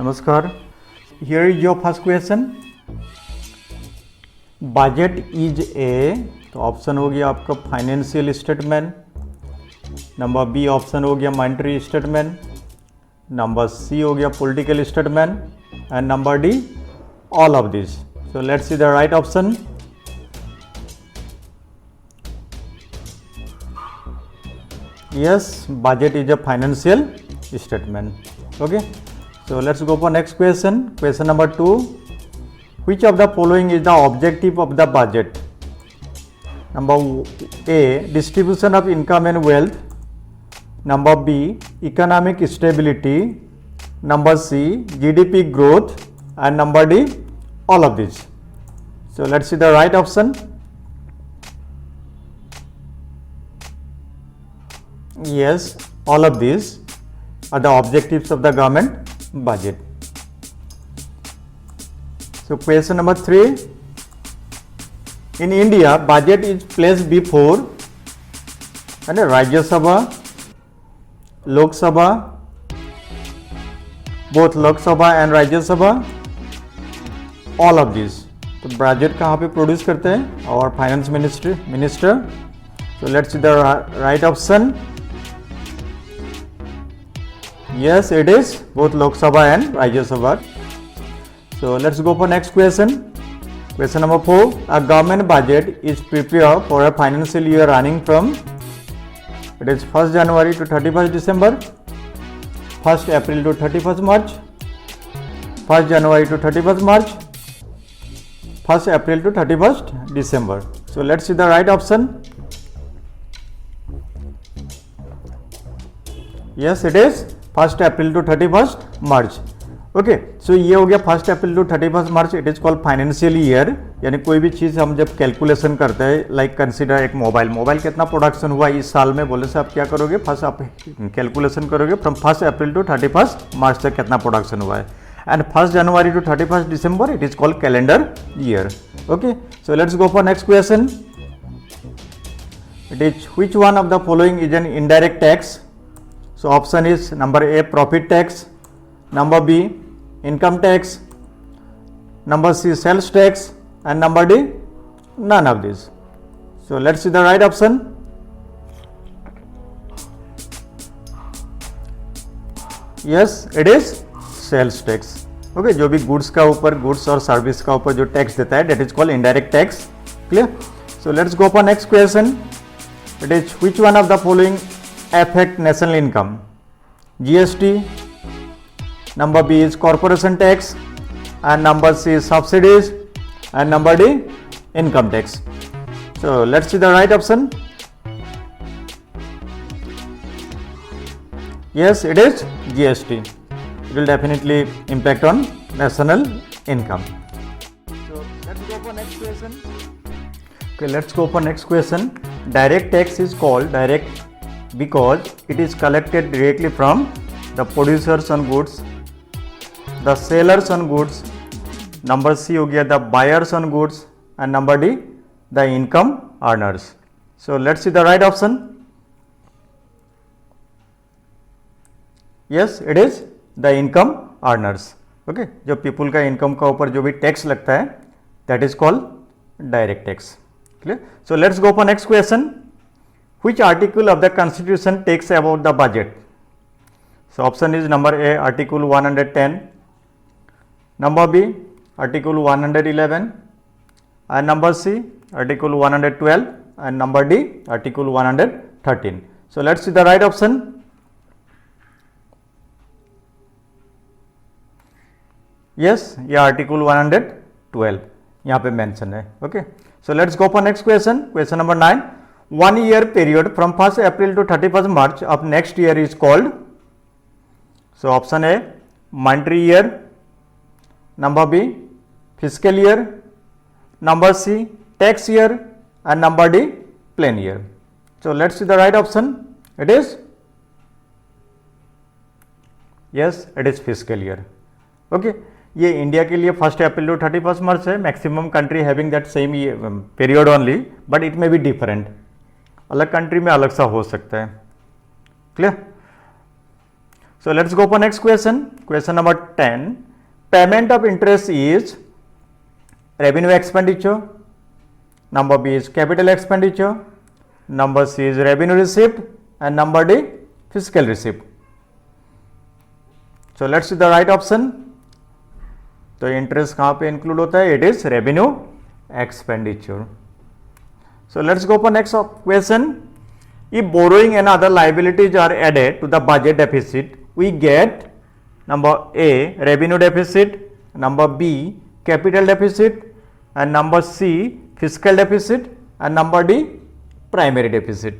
नमस्कार. Here is your first question. Budget is a, तो option हो गया आपका financial statement. Number B option हो गया मॉनेटरी स्टेटमेंट. नंबर सी हो गया political statement and number D all of this. So let's see the right option. Yes, budget is a financial statement. Okay, so let's go for next question. Question number 2. Which of the following is the objective of the budget? Number A, distribution of income and wealth. Number B, economic stability. Number C, GDP growth. And number D, all of these. So let's see the right option. Yes, all of these are the objectives of the government budget. So question number 3. In India, budget is placed before Rajya Sabha, Lok Sabha, both Lok Sabha and Rajya Sabha, all of these. तो budget कहाँ पे produce करते हैं? और finance minister. So let's see the right option. Yes, it is both Lok Sabha and Rajya Sabha. So let's go for next question. Question number 4. A government budget is prepared for a financial year running from it is 1st January to 31st December, 1st April to 31st March, 1st January to 31st March, 1st April to 31st December. So let's see the right option. Yes, it is 1st April to 31st March. Okay, so ये हो गया 1st April to 31st March. It is called financial year. यानी कोई भी चीज़ हम जब कैलकुलेशन करते हैं, लाइक कंसीडर एक मोबाइल कितना प्रोडक्शन हुआ इस साल में, बोले से आप क्या करोगे, फर्स्ट आप कैलकुलेशन करोगे from 1st April to 31st March तक कितना प्रोडक्शन हुआ है. And 1st January to 31st December it is called calendar year. Okay, so let's go for next question. It is which one of the following is an indirect tax? So option is number A, profit tax. Number B, income tax. Number C, sales tax. And number D, none of these. So let's see the right option. Yes, it is sales tax. Okay, जो भी goods का ऊपर, goods और service का ऊपर जो tax देता है, that is called indirect tax. Clear? So let's go for next question. It is which one of the following affect national income? GST. Number B is corporation tax, and number C is subsidies, and number D income tax. So let's see the right option. Yes, it is GST. It will definitely impact on national income. So let's go for next question. Okay, let's go for next question. Direct tax is called direct because it is collected directly from the producers on goods, the sellers on goods. Number C हो गया the buyers on goods, and number D the income earners. So let's see the right option. Yes, it is the income earners. Okay, जो people का income का ऊपर जो भी tax लगता है, that is called direct tax. Clear? So let's go for next question. Which article of the Constitution takes about the budget? So option is number A, Article 110, number B, Article 111, and number C, Article 112, and number D, Article 113. So let's see the right option. Yes, ये Article 112 यहाँ पे mention है. Okay, so let's go for next question. Question number 9. 1 year period from 1st April to 31st March of next year is called. So option A, monetary year. Number B, fiscal year. Number C, tax year. And number D, plain year. So let's see the right option. It is yes, it is fiscal year. Okay, ये India के लिए 1st April to 31st March है. Maximum country having that same period only, but it may be different. अलग country में अलग सा हो सकता है. Clear? So let's go for next question. Question number 10. Payment of interest is revenue expenditure. Number B is capital expenditure. Number C is revenue receipt, and number D fiscal receipt. So let's see the right option. तो interest कहाँ पे include होता है? It is revenue expenditure. So let's go for next question. If borrowing and other liabilities are added to the budget deficit, we get number A revenue deficit, number B capital deficit, and number C fiscal deficit, and number D primary deficit.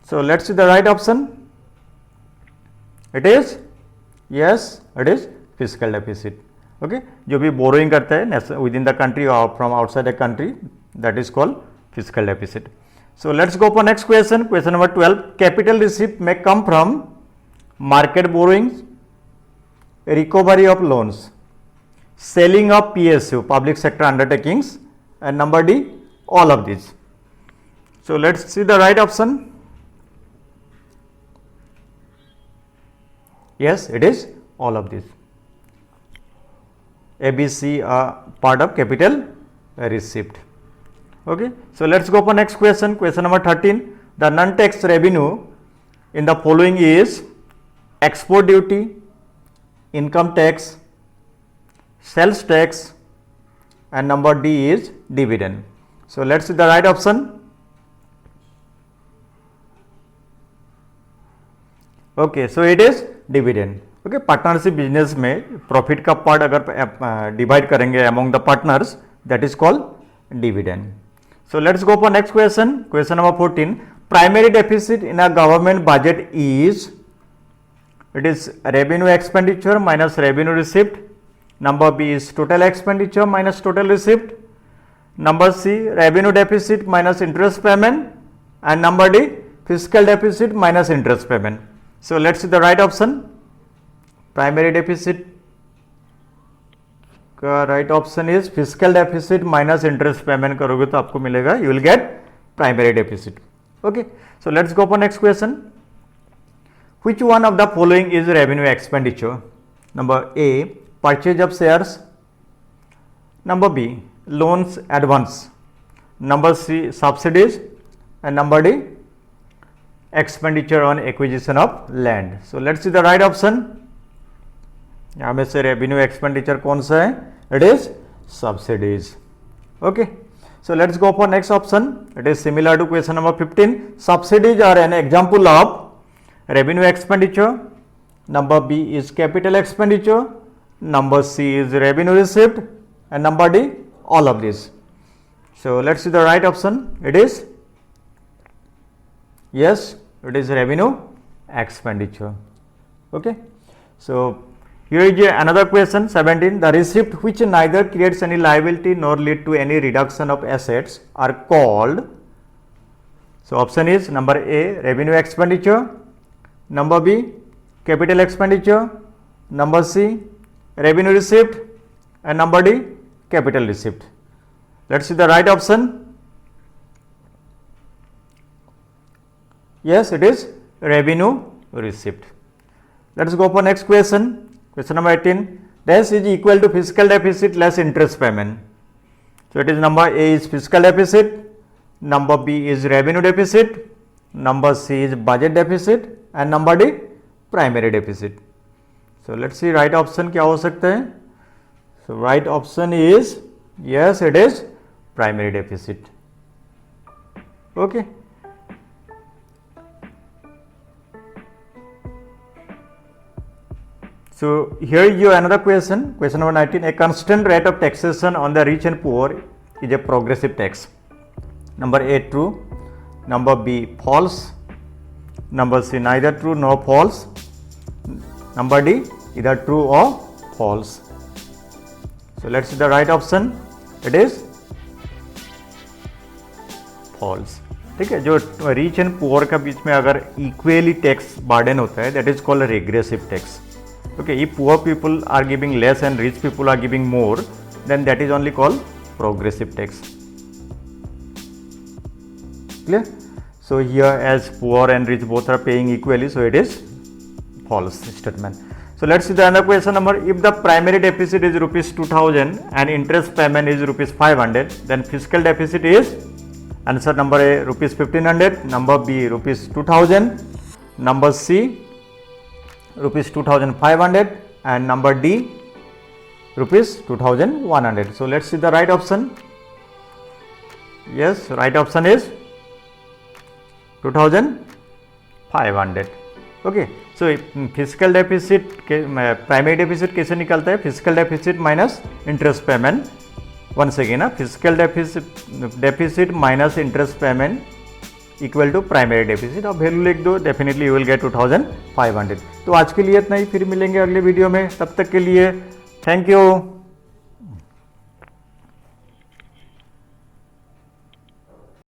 So let's see the right option. It is yes, it is fiscal deficit. Okay, जो भी borrowing करता है within the country or from outside the country, that is called fiscal deficit. So let's go for next question. Question number 12. Capital receipt may come from market borrowings, recovery of loans, selling of PSU, public sector undertakings, and number D, all of these. So let's see the right option. Yes, it is all of these. A, B, C are part of capital receipt. Okay, so let's go for next question. Question number 13. The non-tax revenue in the following is export duty, income tax, sales tax, and number D is dividend. So let's see the right option. Okay, so it is dividend. Okay, partnership business में profit का part अगर divide करेंगे among the partners, that is called dividend. So let's go for next question. Question number 14. Primary deficit in a government budget is, it is revenue expenditure minus revenue receipt. Number B is total expenditure minus total receipt. Number C revenue deficit minus interest payment, and number D physical deficit minus interest payment. So let's see the right option. Primary deficit का right option is fiscal deficit minus interest payment करोगे तो आपको मिलेगा, you will get primary deficit. Okay, so let's go for next question. Which one of the following is revenue expenditure? Number A, purchase of shares. Number B, loans advance. Number C, subsidies, and number D, expenditure on acquisition of land. So let's see the right option. यहाँ में से revenue expenditure कौन सा है? It is subsidies. Okay, so let's go for next option. It is similar to question number 15. Subsidies are an example of revenue expenditure. Number B is capital expenditure. Number C is revenue receipt, and number D all of this. So let's see the right option. It is yes, it is revenue expenditure. Okay, so here is another question 17. The receipt which neither creates any liability nor lead to any reduction of assets are called. So option is number A revenue expenditure, number B capital expenditure, number C revenue receipt, and number D capital receipt. Let's see the right option. Yes, it is revenue receipt. Let's go for next question. Question number 18. Dash is equal to fiscal deficit less interest payment. So it is number A is fiscal deficit, number B is revenue deficit, number C is budget deficit, and number D primary deficit. So let's see right option क्या हो सकता है. So right option is yes, it is primary deficit. Okay. So here is your another question. Question number 19. A constant rate of taxation on the rich and poor is a progressive tax. Number A true, number B false, number C neither true nor false, number D either true or false. So let's see the right option. It is false. ठीक है, जो rich and poor का बीच में अगर equally tax burden होता है, that is called regressive tax. Okay, if poor people are giving less and rich people are giving more, then that is only called progressive tax. Clear? So here as poor and rich both are paying equally, so it is false statement. So let's see the another question number. If the primary deficit is rupees 2000 and interest payment is rupees 500, then fiscal deficit is, answer number A rupees 1500, number B rupees 2000, number C rupees 2500, and number D rupees 2100. So let's see the right option. Yes, right option is 2500. Okay, so physical deficit primary deficit कैसे निकलता है? Physical deficit minus interest payment. Once again, physical deficit minus interest payment equal to primary deficit. अब value लिख दो, definitely you will get 2500. तो आज के लिए इतना ही, फिर मिलेंगे अगले वीडियो में. तब तक के लिए थैंक यू.